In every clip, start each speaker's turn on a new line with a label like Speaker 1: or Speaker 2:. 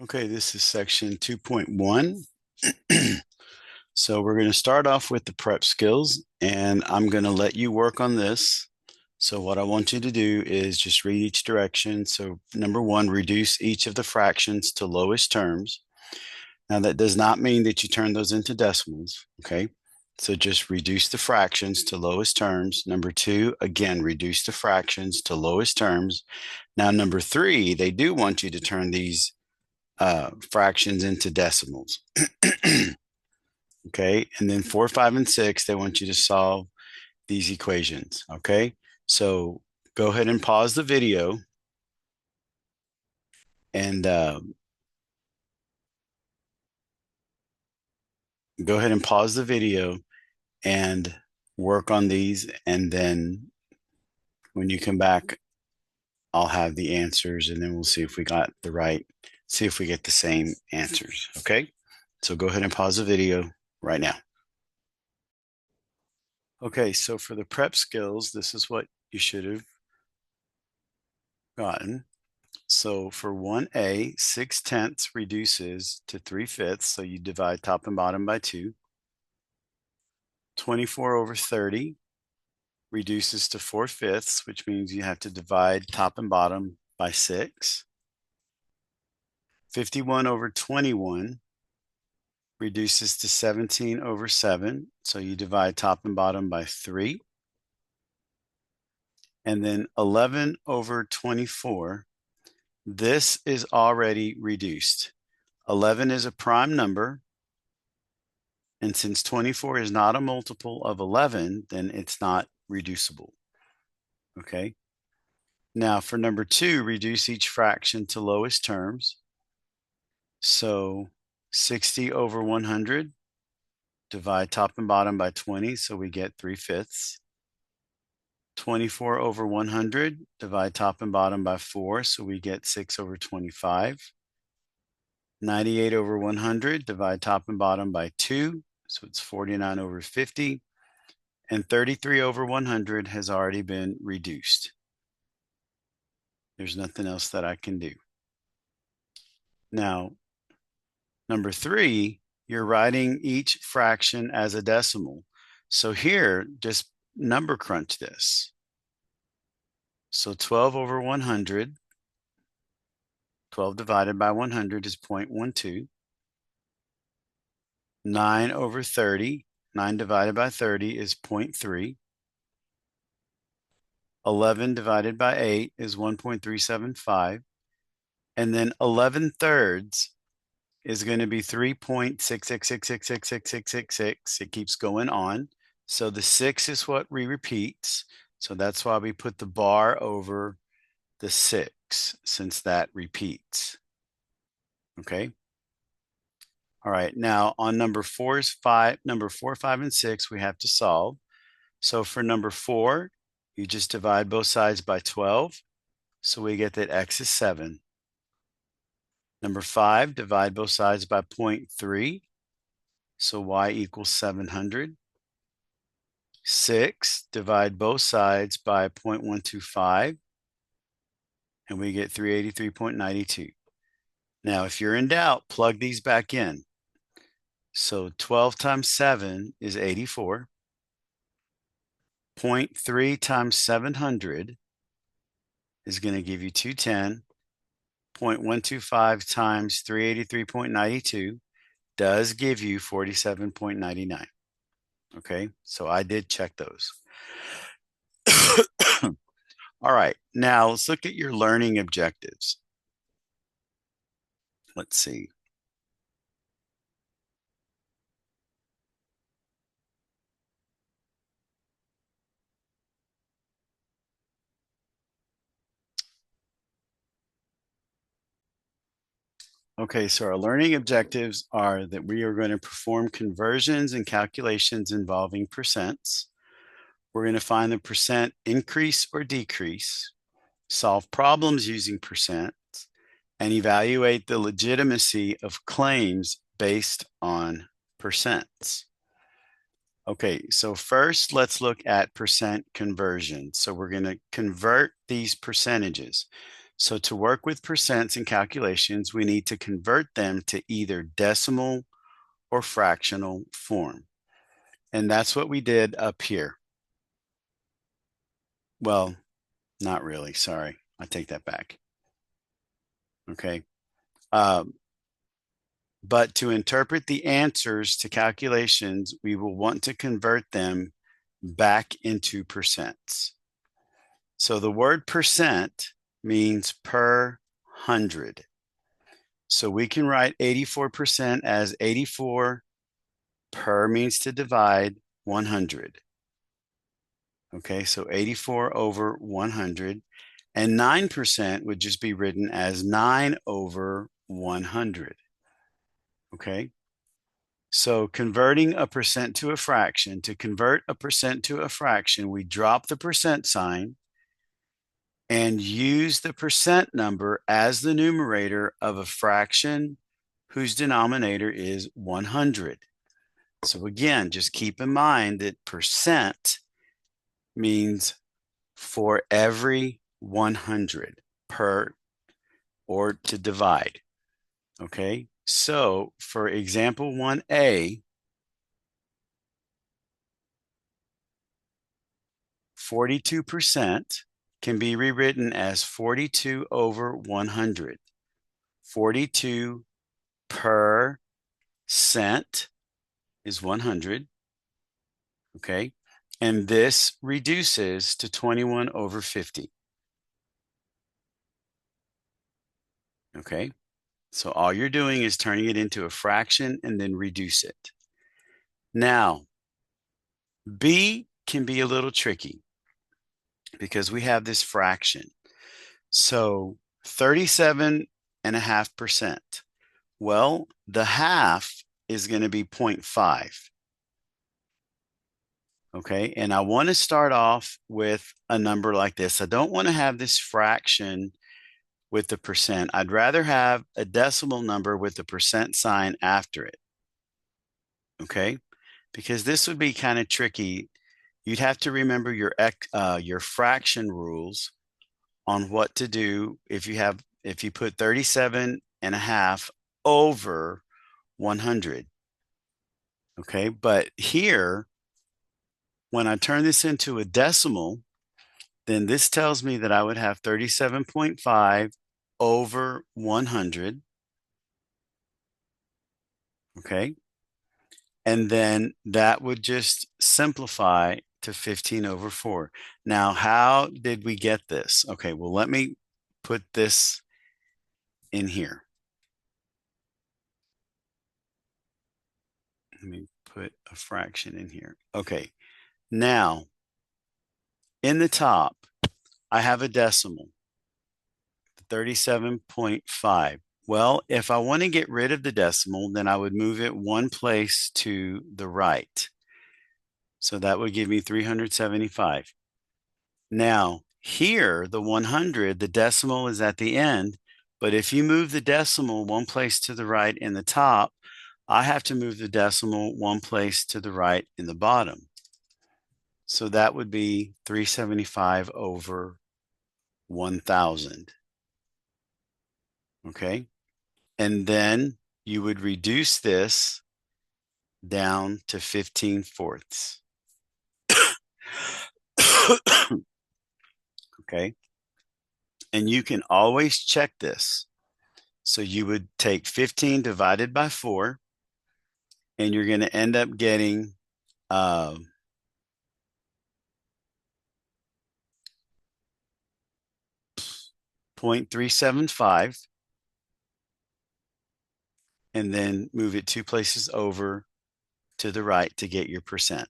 Speaker 1: Okay, this is section 2.1. So we're going to start off with the prep skills, and I'm going to let you work on this. So what I want you to do is just read each direction. So number one, reduce each of the fractions to lowest terms. Now that does not mean that you turn those into decimals, okay? So just reduce the fractions to lowest terms. Number two, again, reduce the fractions to lowest terms. Now number three, they do want you to turn these fractions into decimals. Okay, and then 4, 5, and 6, they want you to solve these equations. Okay, so go ahead and pause the video and go ahead and pause the video and work on these, and then when you come back, I'll have the answers, and then we'll see if we got the right, see if we get the same answers. Okay, so go ahead and pause the video right now. Okay, so for the prep skills, this is what you should have gotten. So for 1A, 6/10 reduces to 3/5. So you divide top and bottom by 2. 24 over 30 reduces to 4/5, which means you have to divide top and bottom by 6. 51 over 21 reduces to 17 over 7. So you divide top and bottom by 3. And then 11 over 24, this is already reduced. 11 is a prime number. And since 24 is not a multiple of 11, then it's not reducible. Okay. Now for number 2, reduce each fraction to lowest terms. So 60 over 100, divide top and bottom by 20, so we get 3/5. 24 over 100, divide top and bottom by 4, so we get 6 over 25. 98 over 100, divide top and bottom by 2, so it's 49 over 50. And 33 over 100 has already been reduced. There's nothing else that I can do. Now, number 3, you're writing each fraction as a decimal. So here, just number crunch this. So 12 over 100, 12 divided by 100 is 0.12. 9 over 30, 9 divided by 30 is 0.3. 11 divided by 8 is 1.375. And then 11 thirds is going to be 3.666666666. It keeps going on. So the 6 is what repeats. So that's why we put the bar over the 6, since that repeats. Okay. All right. Now on number 4, 5, 5, and 6, we have to solve. So for number 4, you just divide both sides by 12. So we get that x is 7. Number 5, divide both sides by 0.3. So y equals 700. 6, divide both sides by 0.125. And we get 383.92. Now, if you're in doubt, plug these back in. So 12 times 7 is 84. 0.3 times 700 is going to give you 210. 0.125 times 383.92 does give you 47.99. Okay, so I did check those. All right, now let's look at your learning objectives. Let's see. Okay, so our learning objectives are that we are going to perform conversions and calculations involving percents. We're going to find the percent increase or decrease, solve problems using percents, and evaluate the legitimacy of claims based on percents. Okay, so first let's look at percent conversion. So we're going to convert these percentages. So to work with percents in calculations, we need to convert them to either decimal or fractional form. And that's what we did up here. Well, not really. Sorry. I take that back. Okay. But to interpret the answers to calculations, we will want to convert them back into percents. So the word percent means per 100. So we can write 84% as 84 per means to divide 100. Okay, so 84 over 100. And 9% would just be written as 9 over 100. Okay, so converting a percent to a fraction, to convert a percent to a fraction, we drop the percent sign and use the percent number as the numerator of a fraction whose denominator is 100. So again, just keep in mind that percent means for every 100 per or to divide. Okay, so for example 1a, 42% can be rewritten as 42 over 100. 42 per cent is 100. Okay, and this reduces to 21 over 50. Okay, so all you're doing is turning it into a fraction and then reduce it. Now, B can be a little tricky because we have this fraction. So 37.5%. Well, the half is going to be 0.5. Okay, and I want to start off with a number like this. I don't want to have this fraction with the percent. I'd rather have a decimal number with the percent sign after it. Okay, because this would be kind of tricky. You'd have to remember your fraction rules on what to do if you put 37.5 over 100. Okay, but here, when I turn this into a decimal, then this tells me that I would have 37.5 over 100. Okay, and then that would just simplify to 15 over 4. Now, how did we get this? Okay, well, let me put this in here. Let me put a fraction in here. Okay, now in the top, I have a decimal, 37.5. Well, if I want to get rid of the decimal, then I would move it one place to the right. So that would give me 375. Now, here, the 100, the decimal is at the end, but if you move the decimal one place to the right in the top, I have to move the decimal one place to the right in the bottom. So that would be 375 over 1,000. Okay. And then you would reduce this down to 15/4. Okay. And you can always check this. So you would take 15 divided by 4, and you're going to end up getting 0.375, and then move it 2 places over to the right to get your percent.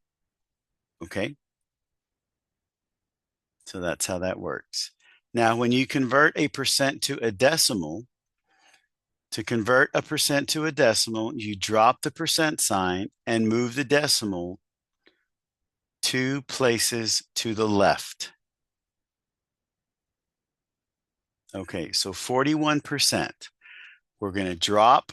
Speaker 1: Okay. So that's how that works. Now, when you convert a percent to a decimal, to convert a percent to a decimal, you drop the percent sign and move the decimal 2 places to the left. Okay, so 41%. We're going to drop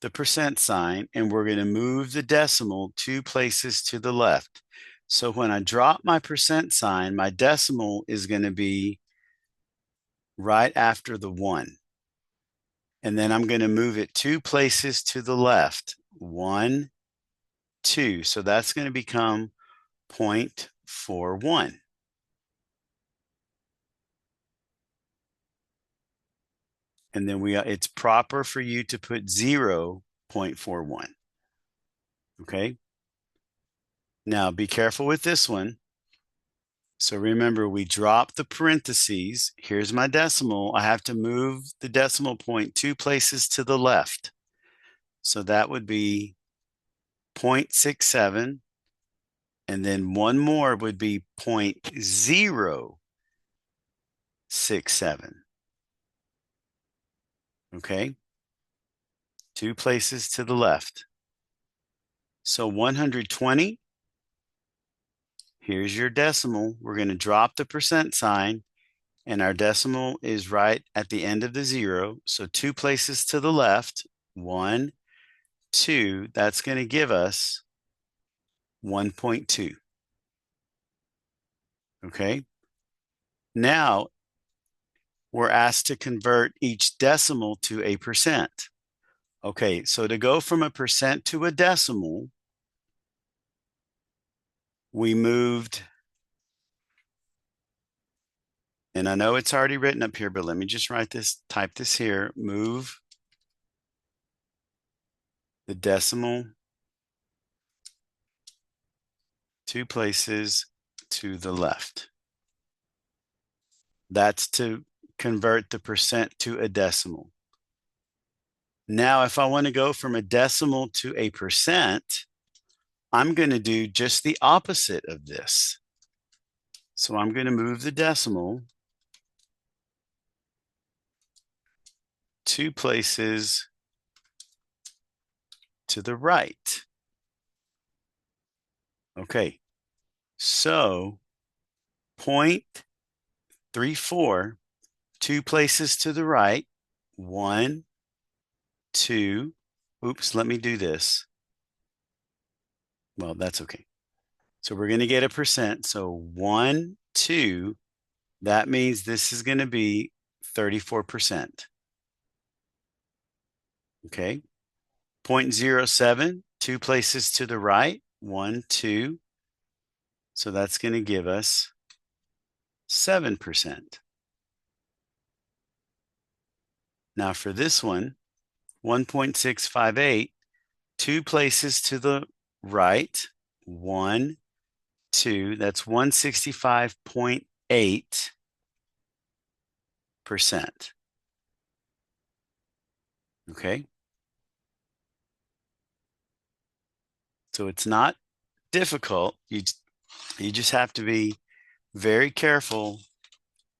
Speaker 1: the percent sign and we're going to move the decimal 2 places to the left. So when I drop my percent sign, my decimal is going to be right after the 1. And then I'm going to move it 2 places to the left. 1, 2. So that's going to become 0.41. And then it's proper for you to put 0.41. Okay. Now be careful with this one. So remember, we drop the parentheses. Here's my decimal. I have to move the decimal point 2 places to the left. So that would be 0.67. And then one more would be 0.067. Okay. 2 places to the left. So 120. Here's your decimal. We're going to drop the percent sign, and our decimal is right at the end of the 0. So 2 places to the left. 1, 2. That's going to give us 1.2. Okay. Now we're asked to convert each decimal to a percent. Okay, so to go from a percent to a decimal, we moved, and I know it's already written up here, but let me just type this here, move the decimal 2 places to the left. That's to convert the percent to a decimal. Now, if I want to go from a decimal to a percent, I'm going to do just the opposite of this. So I'm going to move the decimal 2 places to the right. Okay, so 0.34, 2 places to the right, 1, 2. Oops, let me do this. Well, that's okay. So we're going to get a percent. So 1, 2, that means this is going to be 34%. Okay. 0.07, 2 places to the right, 1, 2. So that's going to give us 7%. Now for this one, 1.658, 2 places to the right, 1, 2. That's 165.8%. Okay. So it's not difficult. You just have to be very careful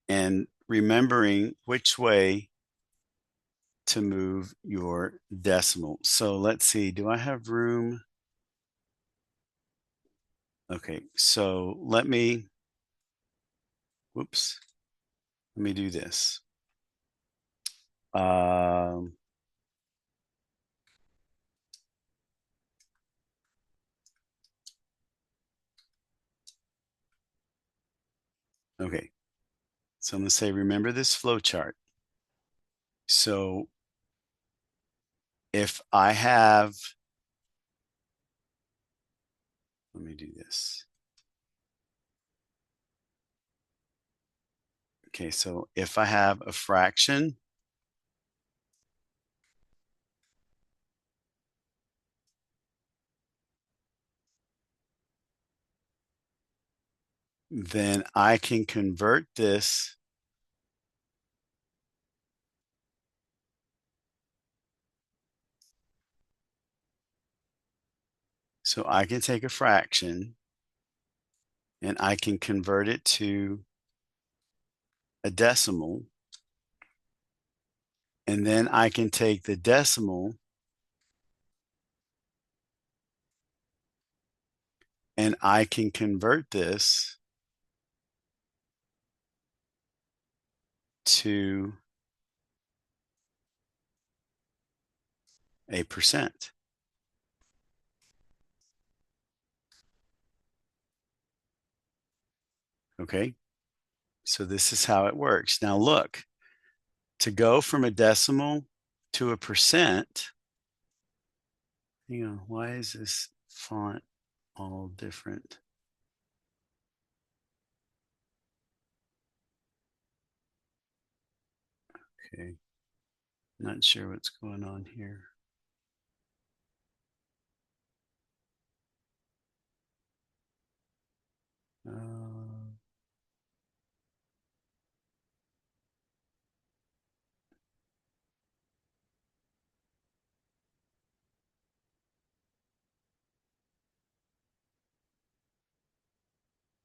Speaker 1: and remembering which way to move your decimal. So let's see, do I have room? Okay, so let me do this. Okay, so I'm going to say, remember this flow chart. So if I have, let me do this. Okay, so if I have a fraction, then I can convert this so I can take a fraction and I can convert it to a decimal, and then I can take the decimal and I can convert this to a percent. Okay, so this is how it works. Now look, to go from a decimal to a percent. Hang on, why is this font all different? Okay, not sure what's going on here.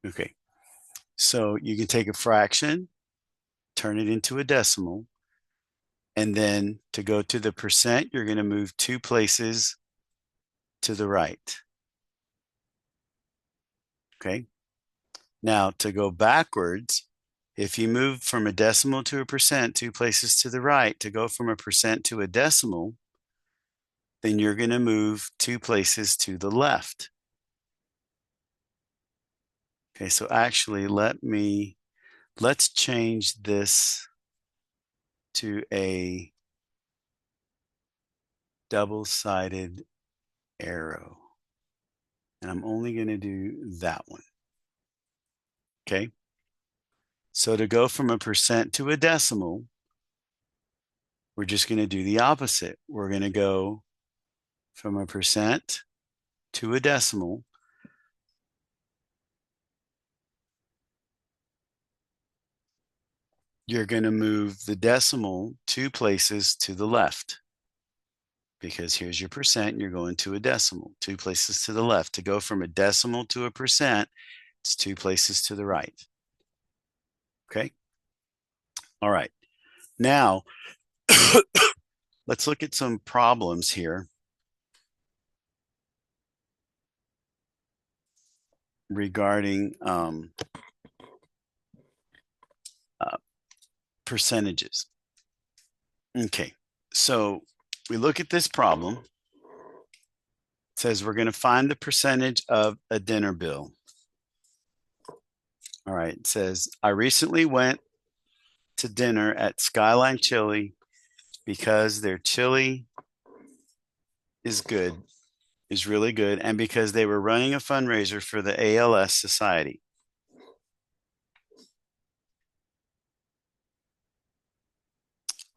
Speaker 1: Okay, so you can take a fraction, turn it into a decimal, and then to go to the percent, you're going to move 2 places to the right. Okay. Now to go backwards, if you move from a decimal to a percent 2 places to the right, to go from a percent to a decimal, then you're going to move 2 places to the left. Okay, so actually let's change this to a double-sided arrow. And I'm only going to do that one. Okay. So to go from a percent to a decimal, we're just going to do the opposite. We're going to go from a percent to a decimal. You're going to move the decimal 2 places to the left, because here's your percent, you're going to a decimal, 2 places to the left. To go from a decimal to a percent, it's 2 places to the right. Okay. All right. Now, let's look at some problems here regarding percentages. Okay, so we look at this problem. It says we're going to find the percentage of a dinner bill. All right, it says, I recently went to dinner at Skyline Chili because their chili is good, is really good, and because they were running a fundraiser for the ALS Society.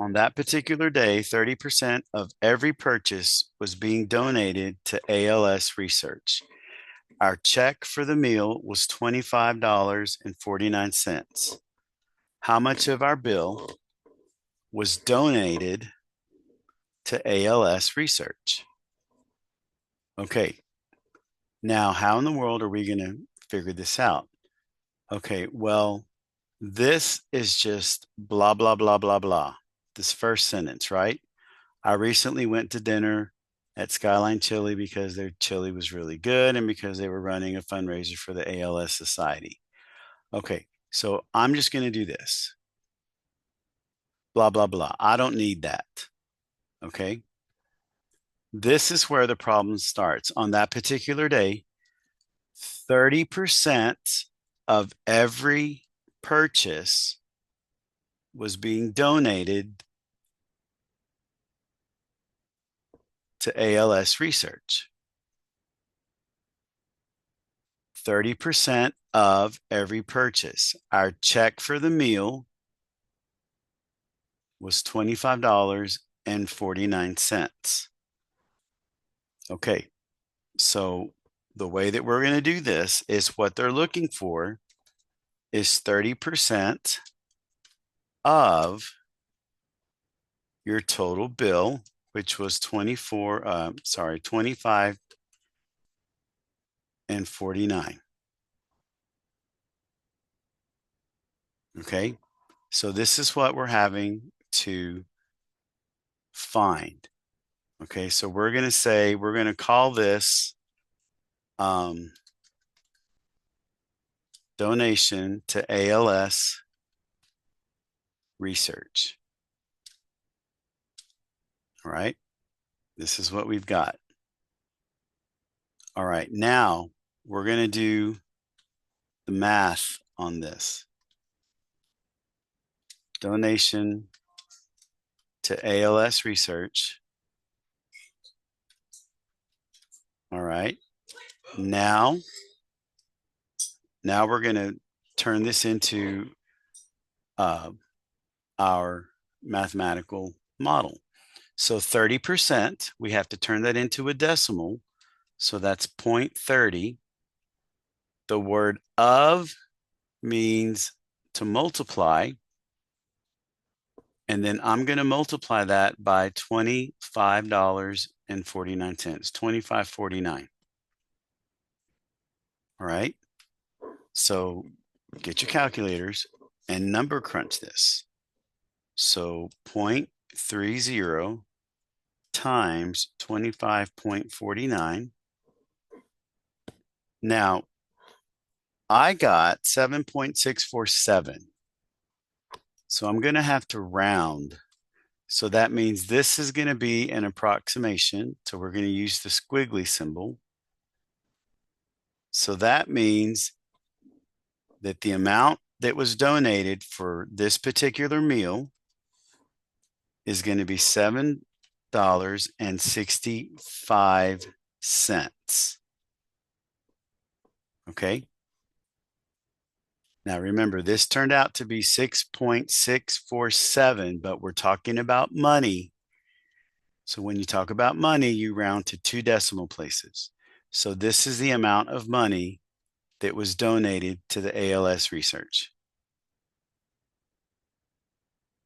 Speaker 1: On that particular day, 30% of every purchase was being donated to ALS research. Our check for the meal was $25.49. How much of our bill was donated to ALS research? Okay, now how in the world are we going to figure this out? Okay, well, this is just blah, blah, blah, blah, blah. This first sentence, right? I recently went to dinner at Skyline Chili because their chili was really good and because they were running a fundraiser for the ALS Society. Okay, so I'm just going to do this. Blah, blah, blah. I don't need that. Okay. This is where the problem starts. On that particular day, 30% of every purchase was being donated to ALS research. 30% of every purchase. Our check for the meal was $25.49. Okay, so the way that we're going to do this is what they're looking for is 30% of your total bill, which was 25 and 49. Okay, so this is what we're having to find. Okay, so we're going to say, we're going to call this donation to ALS research. All right, this is what we've got. All right, now we're going to do the math on this. Donation to ALS Research. All right. Now we're going to turn this into our mathematical model. So 30%, we have to turn that into a decimal. So that's 0.30. The word of means to multiply. And then I'm going to multiply that by $25.49, $25.49. All right. So get your calculators and number crunch this. So 0.30 times 25.49. Now, I got 7.647. So I'm going to have to round. So that means this is going to be an approximation. So we're going to use the squiggly symbol. So that means that the amount that was donated for this particular meal is going to be $7.65. Okay. Now remember, this turned out to be 6.647, but we're talking about money. So when you talk about money, you round to 2 decimal places. So this is the amount of money that was donated to the ALS research.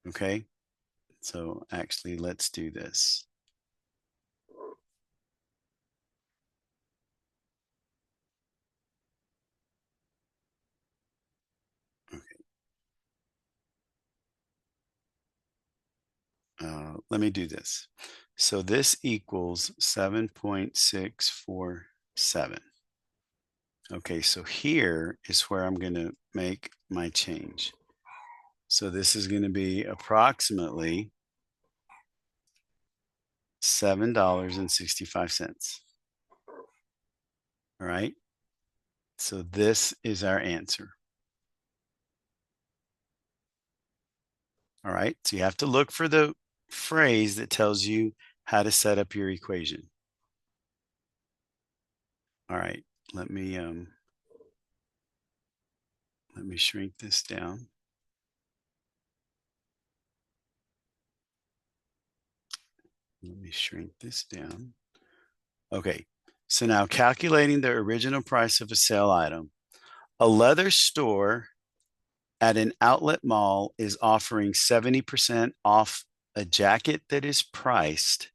Speaker 1: Okay. So actually, let's do this. Let me do this. So this equals 7.647. Okay, so here is where I'm going to make my change. So this is going to be approximately $7.65. All right. So this is our answer. All right. So you have to look for the phrase that tells you how to set up your equation. All right. Let me shrink this down. Let me shrink this down. Okay. So now calculating the original price of a sale item. A leather store at an outlet mall is offering 70% off a jacket that is priced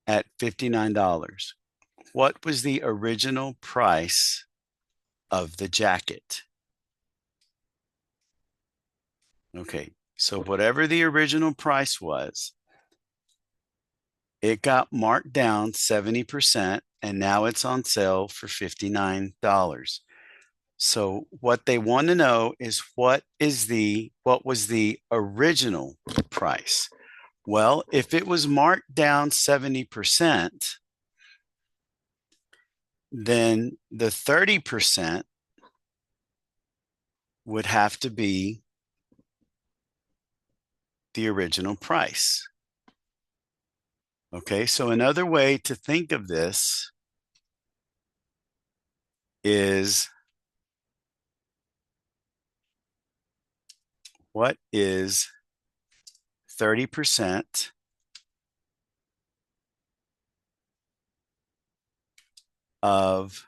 Speaker 1: at $59. What was the original price of the jacket? Okay, so whatever the original price was, it got marked down 70%, and now it's on sale for $59. So what they want to know is what was the original price? Well, if it was marked down 70%, then the 30% would have to be the original price. Okay, so another way to think of this is what is 30% of,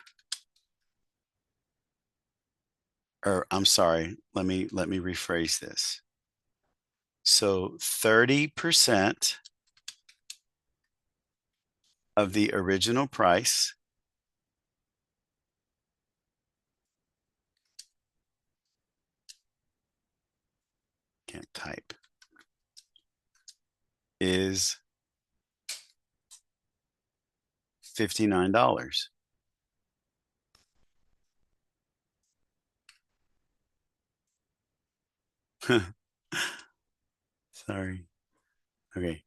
Speaker 1: or I'm sorry, let me rephrase this. So 30% of the original price can't type is $59. Sorry. Okay.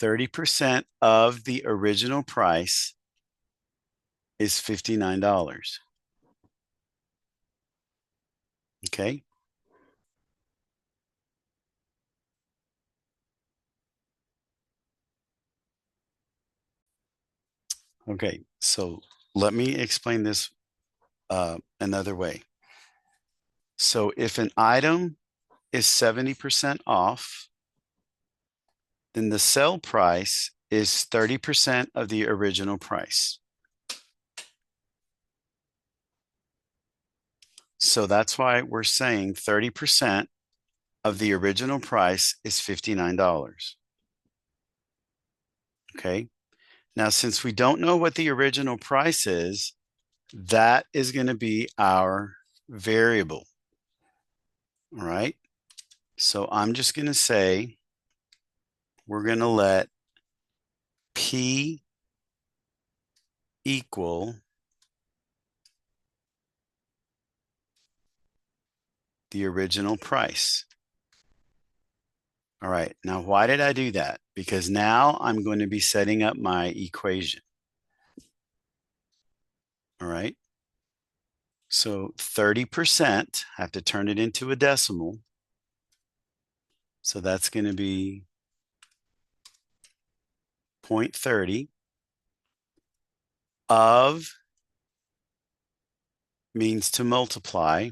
Speaker 1: 30% of the original price is $59. Okay. Okay, so let me explain this another way. So if an item is 70% off, then the sell price is 30% of the original price. So that's why we're saying 30% of the original price is $59. Okay. Now, since we don't know what the original price is, that is going to be our variable. All right. So I'm just going to say we're going to let P equal the original price. All right. Now, why did I do that? Because now I'm going to be setting up my equation. All right. So 30%, I have to turn it into a decimal. So that's going to be 0.30 of means to multiply.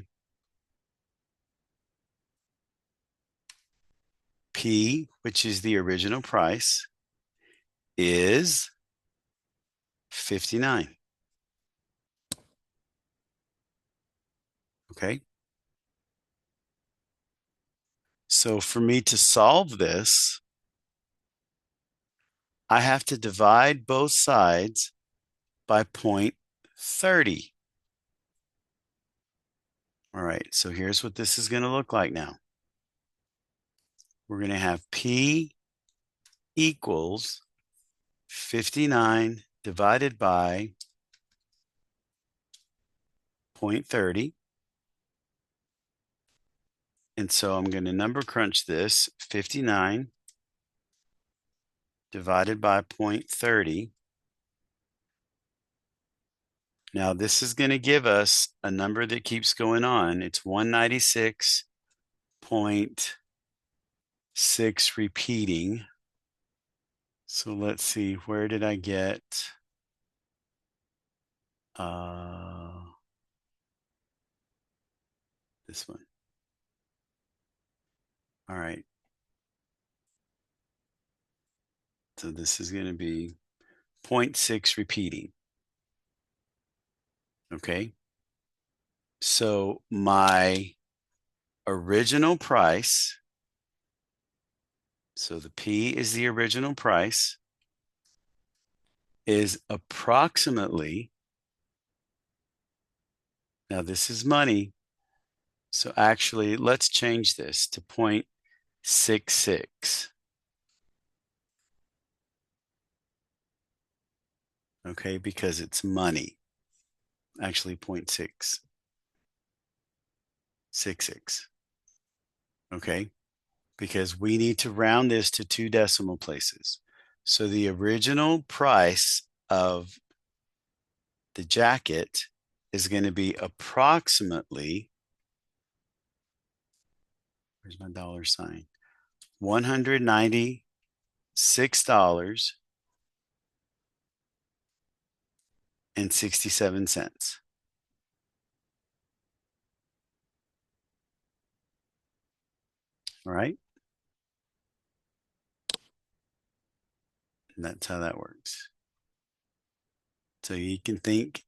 Speaker 1: P, which is the original price, is 59. Okay. So for me to solve this, I have to divide both sides by 0.30. All right, so here's what this is going to look like now. We're going to have P equals 59 divided by 0.30. And so I'm going to number crunch this. 59 divided by 0.30. Now this is going to give us a number that keeps going on. It's 196.6 repeating. So let's see, where did I get this one? All right. So this is going to be 0.6 repeating. Okay. So my original price, so the P is the original price, is approximately, now this is money, so actually let's change this to 0.66. Okay, because it's money. Actually 0.666. Okay, because we need to round this to 2 decimal places. So the original price of the jacket is going to be approximately, where's my dollar sign? $196.67. All right. And that's how that works. So you can think,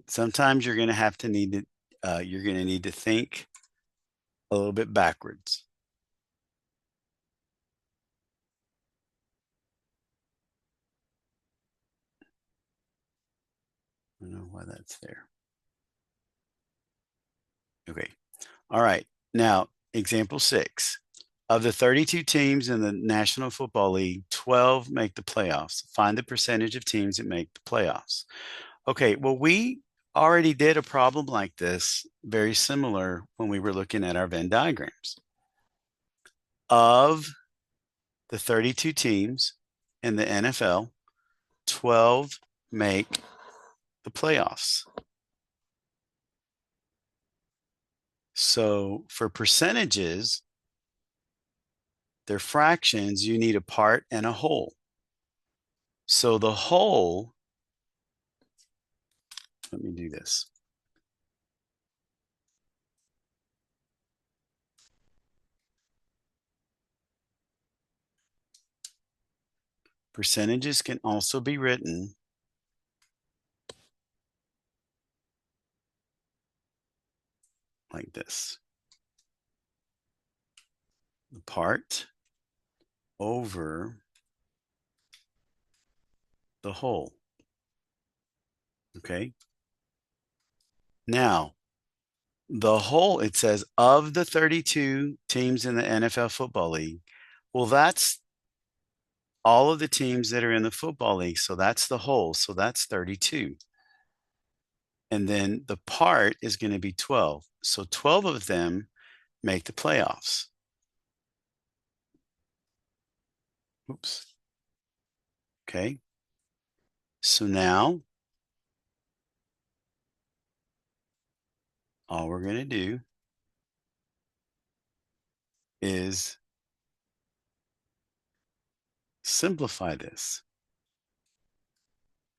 Speaker 1: sometimes you're going to have to need to, you're going to need to think a little bit backwards. I don't know why that's there. Okay. All right. Now, example 6. Of the 32 teams in the National Football League, 12 make the playoffs. Find the percentage of teams that make the playoffs. Okay, well, we already did a problem like this, very similar when we were looking at our Venn diagrams. Of the 32 teams in the NFL, 12 make the playoffs. So for percentages, they're fractions, you need a part and a whole. So the whole Let me do this. Percentages can also be written like this. The part over the whole. Okay. Now, the whole, it says of the 32 teams in the NFL Football League. Well, that's all of the teams that are in the football league. So that's the whole. So that's 32. And then the part is going to be 12. So 12 of them make the playoffs. Oops. Okay. So now all we're going to do is simplify this.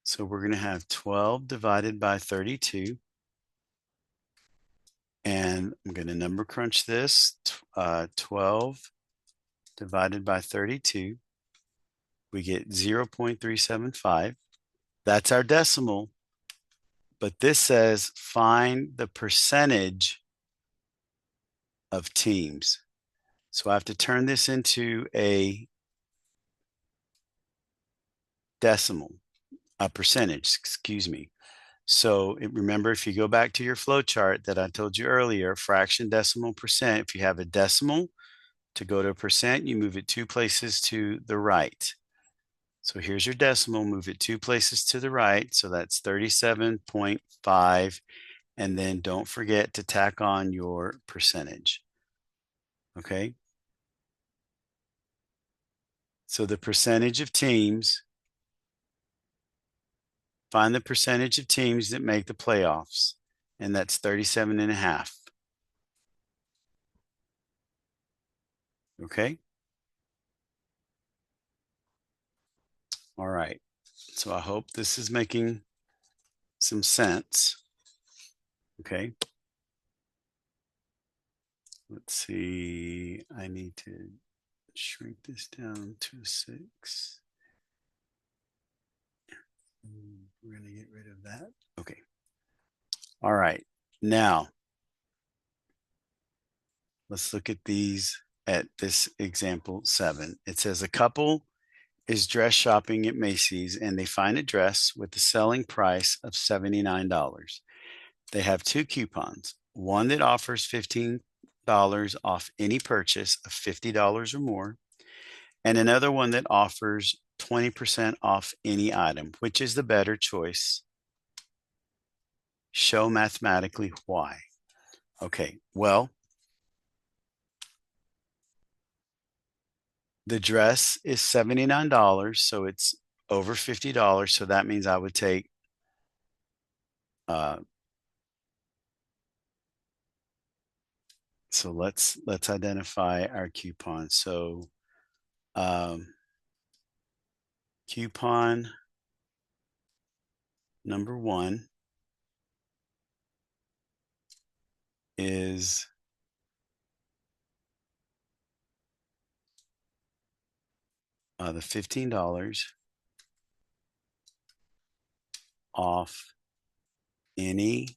Speaker 1: So we're going to have 12 divided by 32. And I'm going to number crunch this. 12 divided by 32. We get 0.375. That's our decimal. But this says find the percentage of teams. So I have to turn this into a decimal, a percentage, excuse me. So remember, if you go back to your flow chart that I told you earlier, fraction, decimal, percent, if you have a decimal, to go to a percent, you move it 2 places to the right. So here's your decimal, move it 2 places to the right. So that's 37.5. And then don't forget to tack on your percentage. Okay. So the percentage of teams, find the percentage of teams that make the playoffs. And that's 37.5. Okay. All right. So I hope this is making some sense. Okay. Let's see. I need to shrink this down to 6. We're going to get rid of that. Okay. All right. Now, let's look at this example 7. It says a couple is dress shopping at Macy's and they find a dress with the selling price of $79. They have 2 coupons, one that offers $15 off any purchase of $50 or more, and another one that offers 20% off any item. Which is the better choice? Show mathematically why. Okay, well, the dress is $79, so it's over $50. So that means I would take so let's identify our coupon. So coupon number 1 is the $15 off any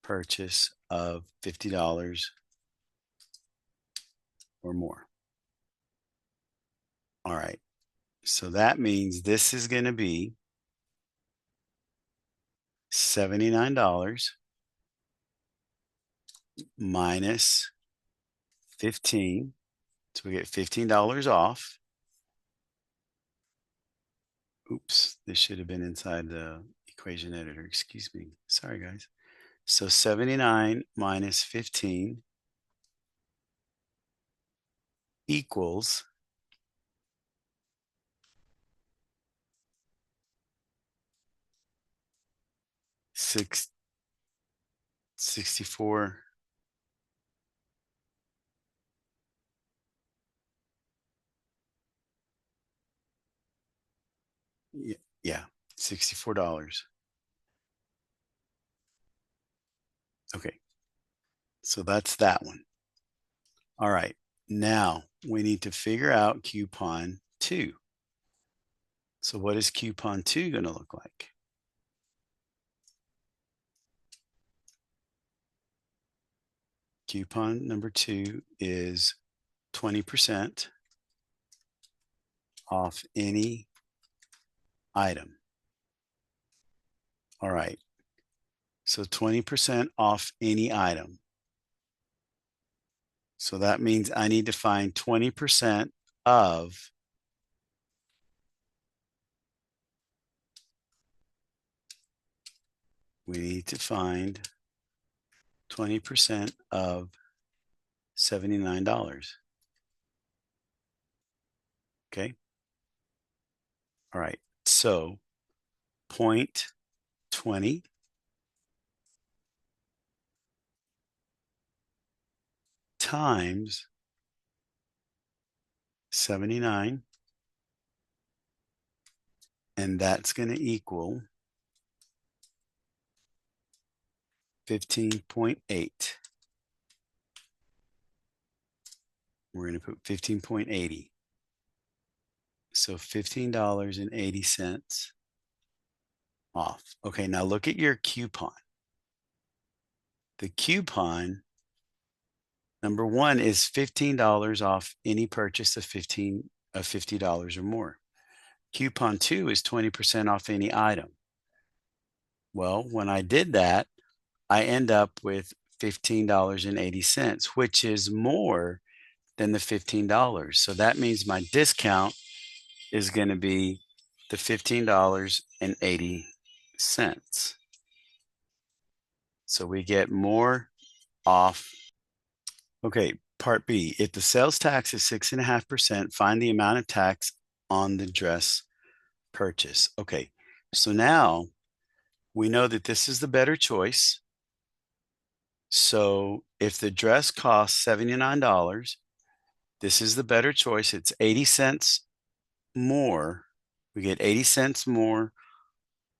Speaker 1: purchase of $50 or more. All right. So that means this is going to be $79 minus 15. So we get $15 off. Oops, this should have been inside the equation editor. Excuse me. Sorry, guys. So 79 minus 15 equals 64. Yeah, $64. Okay, so that's that one. All right, now we need to figure out coupon 2. So what is coupon 2 going to look like? Coupon number 2 is 20% off any item. All right, so 20% off any item. So that means I need to find 20% of we need to find 20% of $79. Okay. All right. So 0.20 times 79, and that's going to equal 15.8. We're going to put 15.80. So $15.80 off. Okay, now look at your coupon. The coupon number 1 is $15 off any purchase of $50 or more. Coupon 2 is 20% off any item. Well, when I did that, I end up with $15.80, which is more than the $15. So that means my discount is going to be the $15.80. So we get more off. Okay, part B. If the sales tax is 6.5%, find the amount of tax on the dress purchase. Okay, so now we know that this is the better choice. So if the dress costs $79, this is the better choice. It's 80 cents more. We get 80 cents more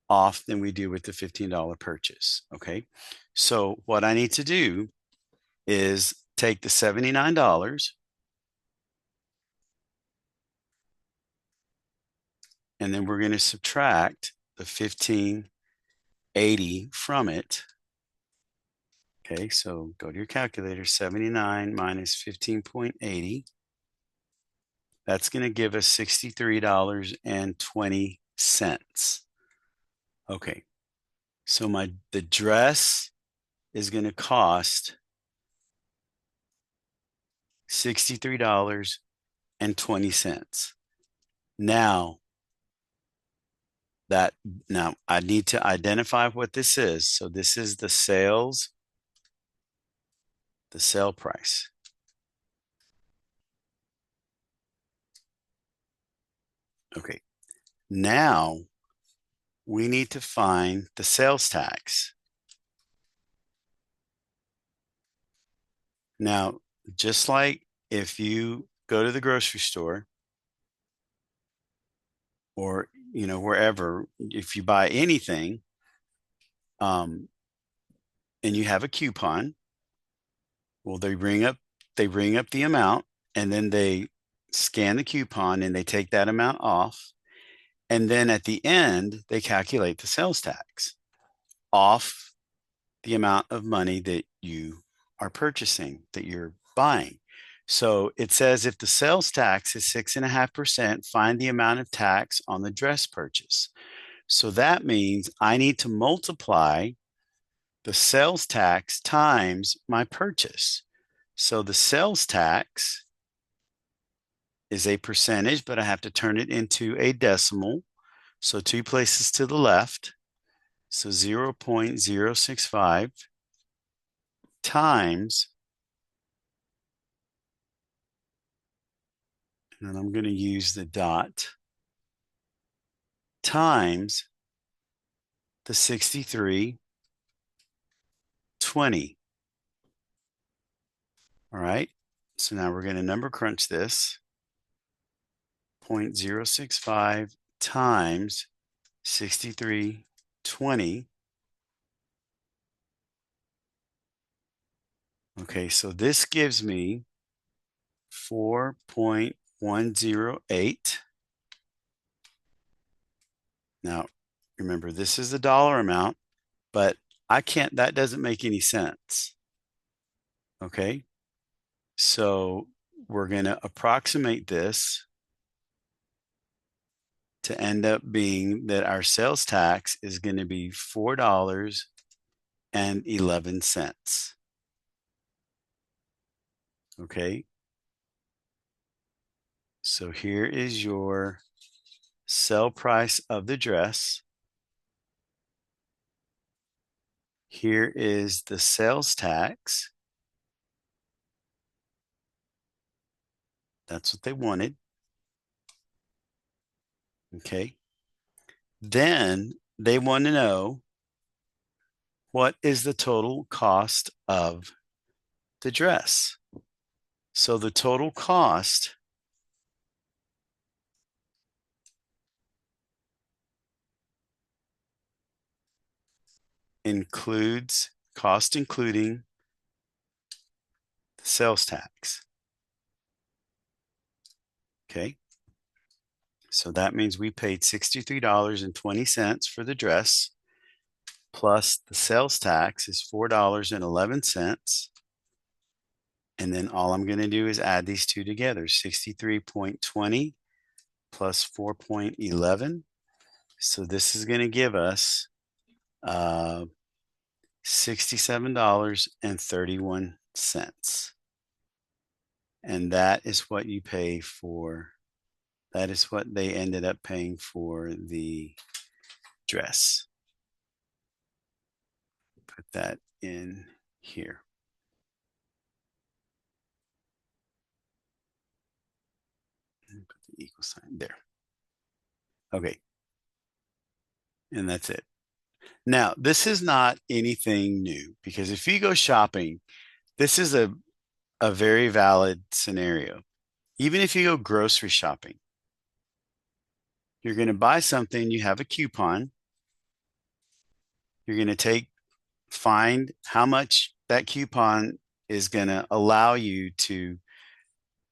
Speaker 1: off than we do with the $15 purchase. Okay. So what I need to do is take the $79 and then we're going to subtract the 1580 from it. Okay, so go to your calculator, 79 minus 15.80. That's going to give us $63.20. Okay, so the dress is going to cost $63.20. Now I need to identify what this is. So this is the sale price. Okay, now we need to find the sales tax. Now, just like if you go to the grocery store or wherever, if you buy anything, and you have a coupon, well, they ring up the amount, and then they scan the coupon and they take that amount off, and then at the end they calculate the sales tax off the amount of money that you are purchasing, that you're buying. So it says if the sales tax is 6.5%, find the amount of tax on the dress purchase. So that means I need to multiply the sales tax times my purchase. So the sales tax is a percentage, but I have to turn it into a decimal. So 2 places to the left. So 0.065 times, and I'm going to use the dot, times the 63.20. All right. So now we're going to number crunch this. 0.065 times 63.20 Okay, so this gives me 4.108. Now, remember, this is the dollar amount, but that doesn't make any sense. Okay, so we're going to approximate this to end up being that our sales tax is going to be $4.11. Okay, so here is your sell price of the dress. Here is the sales tax. That's what they wanted. Okay. Then they want to know, what is the total cost of the dress? So the total cost includes cost including the sales tax. Okay. So that means we paid $63.20 for the dress, plus the sales tax is $4.11. And then all I'm going to do is add these two together, 63.20 plus 4.11. So this is going to give us $67.31. And that is what you pay for. That is what they ended up paying for the dress. Put that in here. And put the equal sign there. Okay. And that's it. Now, this is not anything new, because if you go shopping, this is a very valid scenario. Even if you go grocery shopping, you're going to buy something, you have a coupon. You're going to find how much that coupon is going to allow you to,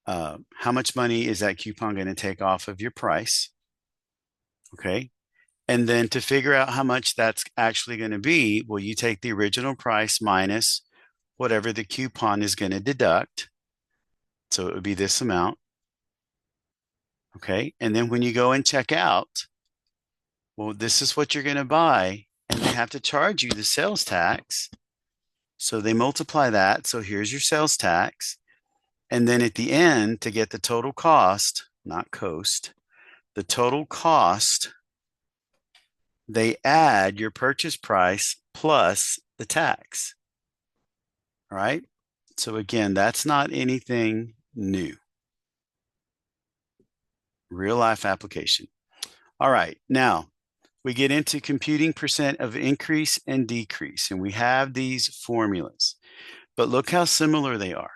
Speaker 1: how much money is that coupon going to take off of your price? Okay. And then to figure out how much that's actually going to be, well, you take the original price minus whatever the coupon is going to deduct. So it would be this amount. Okay. And then when you go and check out, well, this is what you're going to buy, and they have to charge you the sales tax. So they multiply that. So here's your sales tax. And then at the end, to get the total cost, not cost, the total cost, they add your purchase price plus the tax. All right. So again, that's not anything new. Real life application. All right. Now we get into computing percent of increase and decrease, and we have these formulas, but look how similar they are.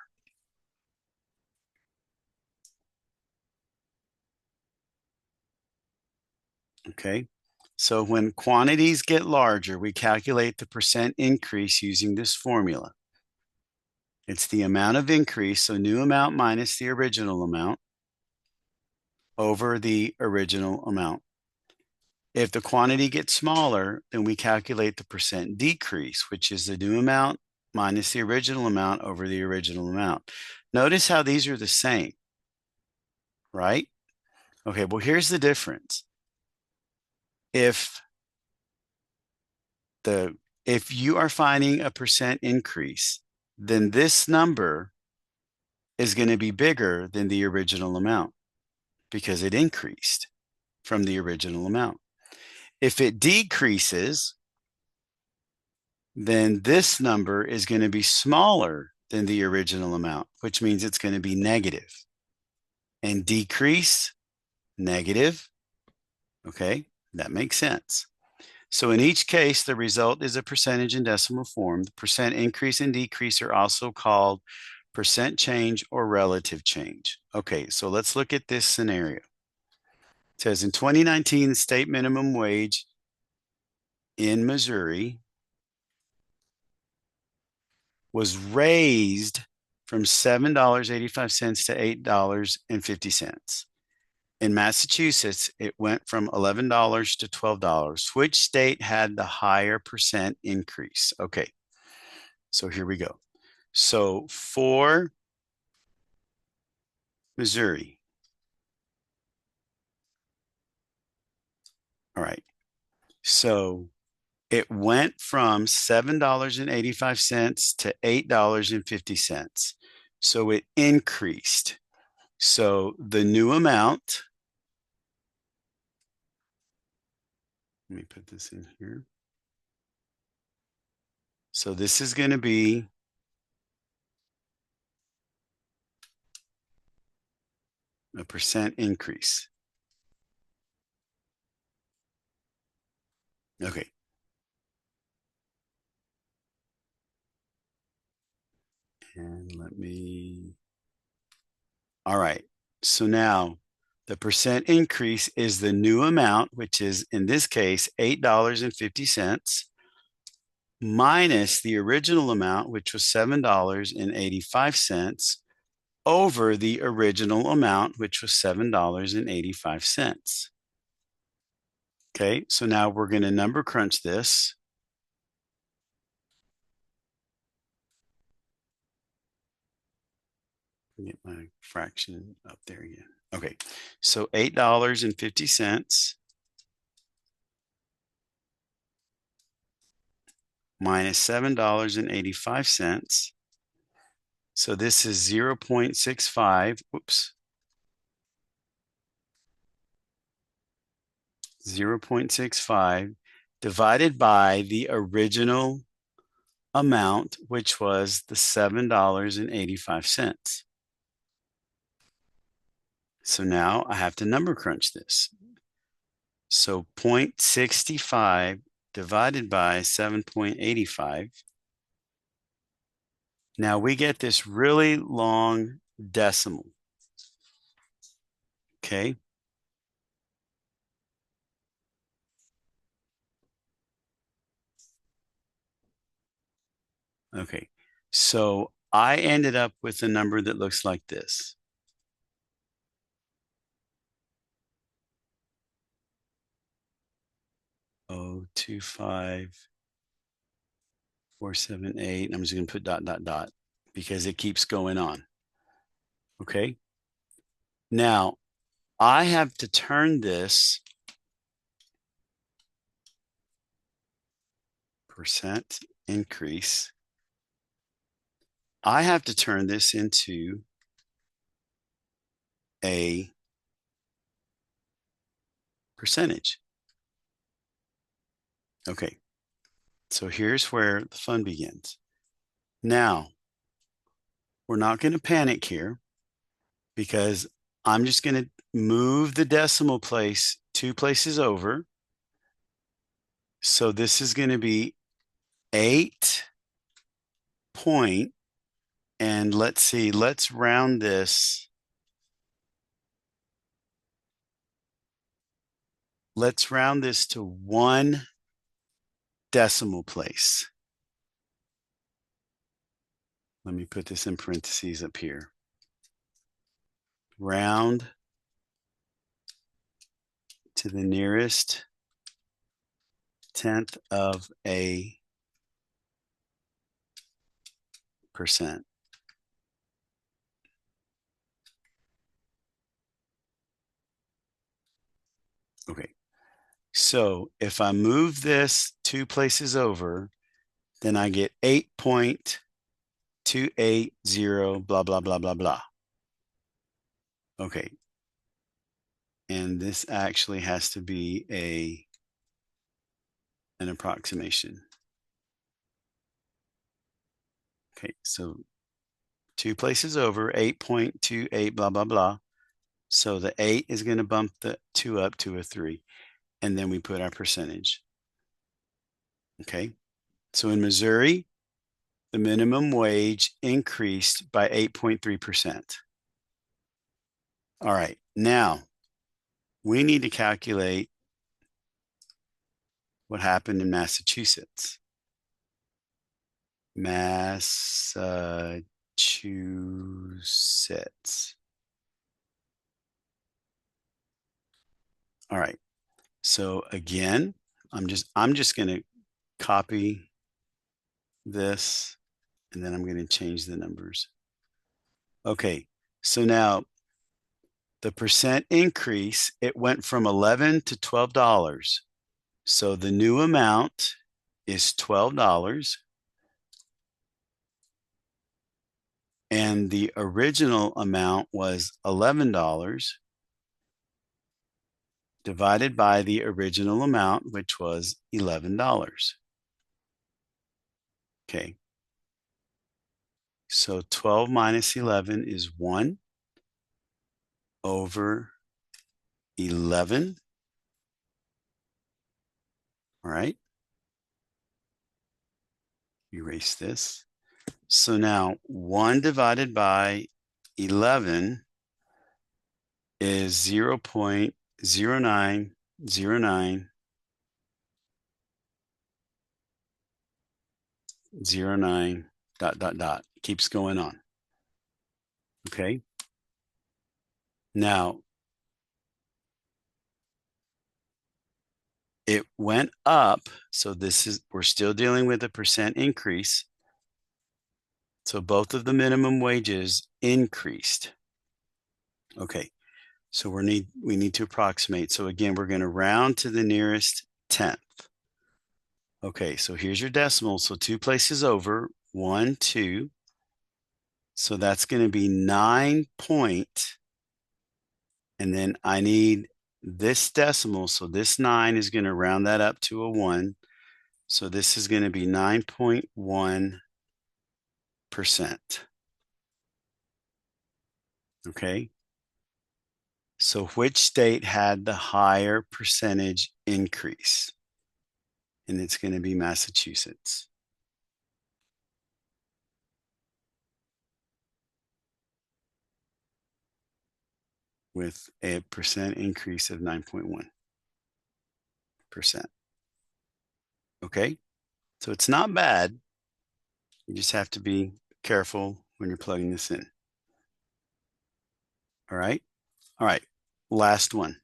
Speaker 1: Okay. So when quantities get larger, we calculate the percent increase using this formula. It's the amount of increase, so new amount minus the original amount over the original amount. If the quantity gets smaller, then we calculate the percent decrease, which is the new amount minus the original amount over the original amount. Notice how these are the same, right? Okay, well, here's the difference. If you are finding a percent increase, then this number is going to be bigger than the original amount because it increased from the original amount. If it decreases, then this number is going to be smaller than the original amount, which means it's going to be negative. And decrease, negative. Okay, that makes sense. So in each case, the result is a percentage in decimal form. The percent increase and decrease are also called percent change or relative change. Okay, so let's look at this scenario. It says in 2019, the state minimum wage in Missouri was raised from $7.85 to $8.50. In Massachusetts, it went from $11 to $12. Which state had the higher percent increase? Okay, so here we go. So for Missouri, all right, so it went from $7.85 to $8.50. So it increased. So the new amount, let me put this in here. So this is going to be a percent increase. Okay. And let me, all right. So now the percent increase is the new amount, which is in this case, $8.50 minus the original amount, which was $7.85 over the original amount, which was $7.85. Okay, so now we're going to number crunch this. Get my fraction up there again. Okay, so $8.50 minus $7.85. So this is 0.65. Whoops. 0.65 divided by the original amount, which was the $7.85. So now I have to number crunch this. So 0.65 divided by 7.85. Now we get this really long decimal. Okay. Okay. So I ended up with a number that looks like this. 0.25478. I'm just going to put dot, dot, dot because it keeps going on. Okay. Now I have to turn this percent increase. I have to turn this into a percentage. Okay. So here's where the fun begins. Now, we're not going to panic here because I'm just going to move the decimal place 2 places over. So this is going to be 8 point, and let's see, let's round this. Let's round this to 1 decimal place. Let me put this in parentheses up here. Round to the nearest tenth of a percent. Okay. So if I move this 2 places over, then I get 8.280, blah, blah, blah, blah, blah. Okay. And this actually has to be an approximation. Okay, so 2 places over, 8.28, blah, blah, blah. So the 8 is going to bump the 2 up to a 3. And then we put our percentage. Okay, so in Missouri, the minimum wage increased by 8.3%. All right, now we need to calculate what happened in Massachusetts. Massachusetts. All right. So again, I'm just going to copy this and then I'm going to change the numbers. Okay. So now the percent increase, it went from $11 to $12. So the new amount is $12 and the original amount was $11 divided by the original amount, which was $11. Okay. So 12 minus 11 is 1 over 11. All right. Erase this. So now 1 divided by 11 is 0.090909 dot dot dot. Keeps going on. Okay. Now it went up. So we're still dealing with a percent increase. So both of the minimum wages increased. Okay. So we need to approximate. So again, we're going to round to the nearest tenth. Okay, so here's your decimal. So 2 places over, 1, 2. So that's going to be 9 point. And then I need this decimal. So this 9 is going to round that up to a 1. So this is going to be 9.1%. Okay. So which state had the higher percentage increase? And it's going to be Massachusetts. With a percent increase of 9.1%. Okay. So it's not bad. You just have to be careful when you're plugging this in. All right. All right. Last one.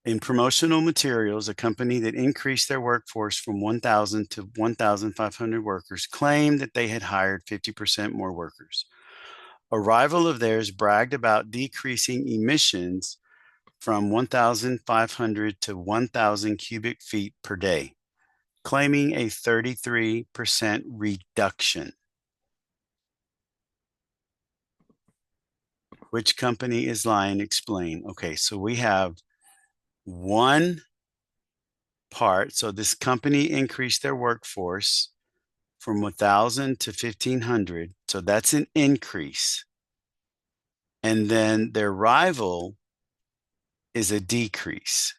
Speaker 1: In promotional materials, a company that increased their workforce from 1,000 to 1,500 workers claimed that they had hired 50% more workers. A rival of theirs bragged about decreasing emissions from 1,500 to 1,000 cubic feet per day, claiming a 33% reduction. Which company is lying? Explain. Okay, so we have one part. So this company increased their workforce from 1,000 to 1,500. So that's an increase. And then their rival is a decrease.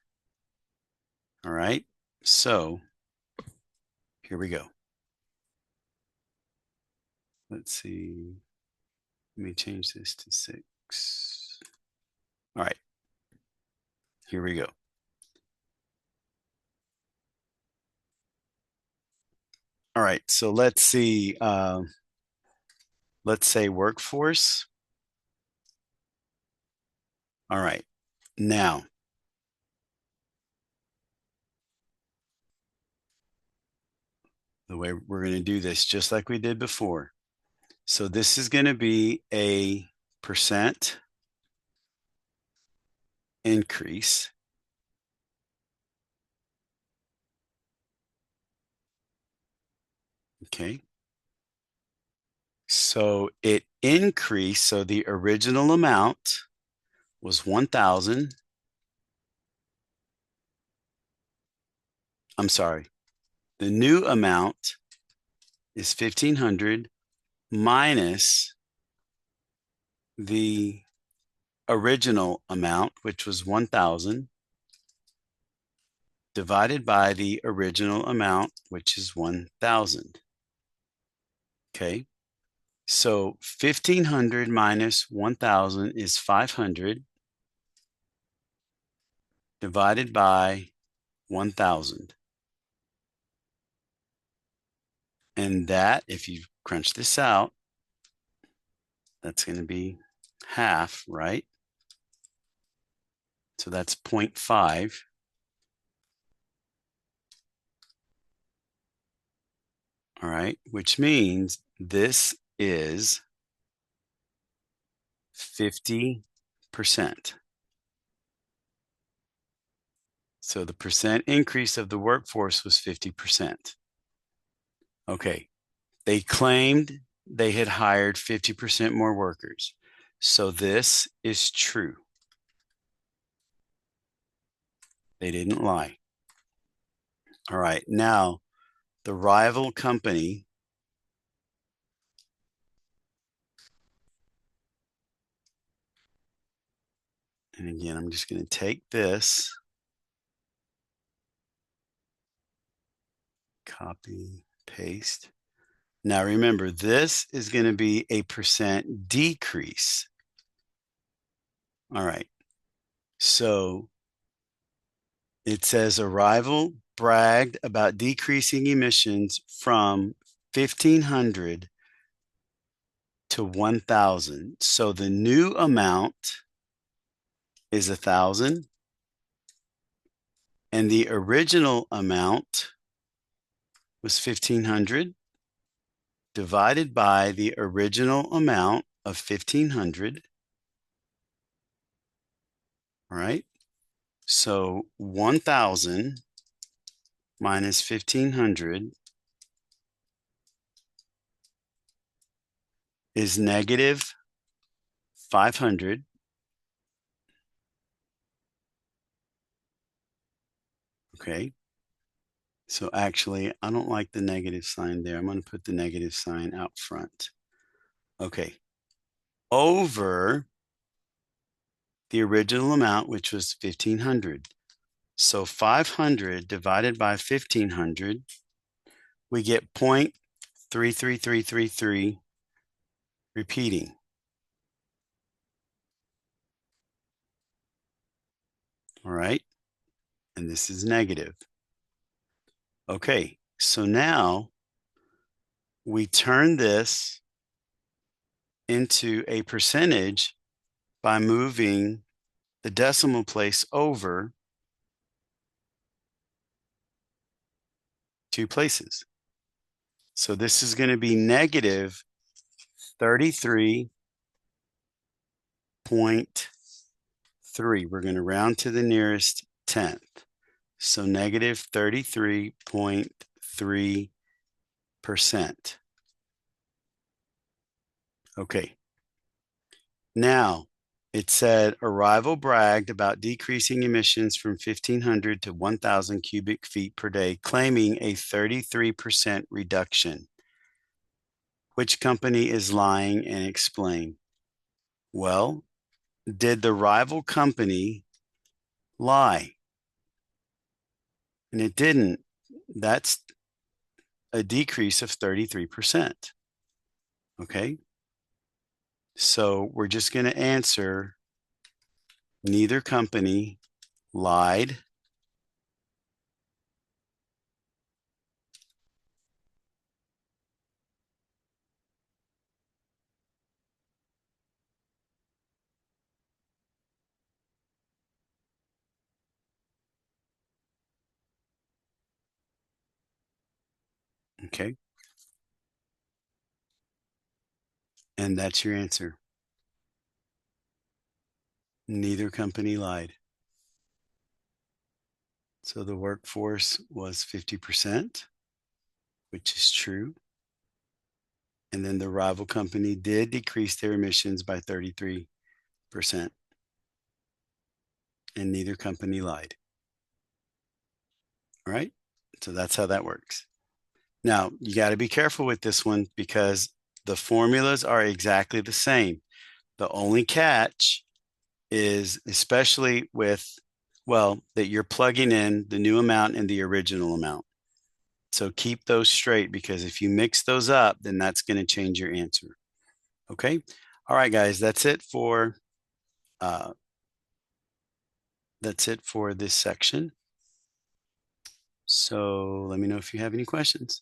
Speaker 1: All right. So here we go. Let's see. Let me change this to 6. All right. Here we go. All right. So let's see. Let's say workforce. All right. Now, the way we're going to do this, just like we did before. So this is going to be a percent increase. Okay. So it increased. So the original amount was 1,000. I'm sorry. The new amount is 1,500 minus the original amount, which was 1,000, divided by the original amount, which is 1,000. Okay. So 1,500 minus 1,000 is 500 divided by 1,000. And that, if you crunch this out, that's going to be half, right? So that's 0.5. All right, which means this is 50%. So the percent increase of the workforce was 50%. Okay, they claimed they had hired 50% more workers. So this is true. They didn't lie. All right, now the rival company, and again, I'm just going to take this, copy, paste. Now remember, this is going to be a percent decrease. All right, so it says a rival bragged about decreasing emissions from 1,500 to 1,000. So the new amount is 1,000, and the original amount was 1,500 divided by the original amount of 1,500. All right. So 1,000 minus 1,500 is negative 500. Okay. So actually, I don't like the negative sign there. I'm going to put the negative sign out front. Okay. Over the original amount, which was 1,500. So 500 divided by 1,500, we get 0.33333 repeating. All right. And this is negative. Okay. So now we turn this into a percentage by moving the decimal place over 2 places. So this is going to be negative 33.3. We're going to round to the nearest tenth. So negative 33.3%. Okay. Now, it said a rival bragged about decreasing emissions from 1,500 to 1,000 cubic feet per day, claiming a 33% reduction. Which company is lying, and explain? Well, did the rival company lie? And it didn't. That's a decrease of 33%. Okay. So we're just going to answer neither company lied. Okay. And that's your answer. Neither company lied. So the workforce was 50%, which is true. And then the rival company did decrease their emissions by 33%. And neither company lied. All right. So that's how that works. Now, you got to be careful with this one because the formulas are exactly the same. The only catch is, especially with, well, that you're plugging in the new amount and the original amount. So keep those straight, because if you mix those up, then that's going to change your answer. Okay. All right, guys, that's it for this section. So let me know if you have any questions.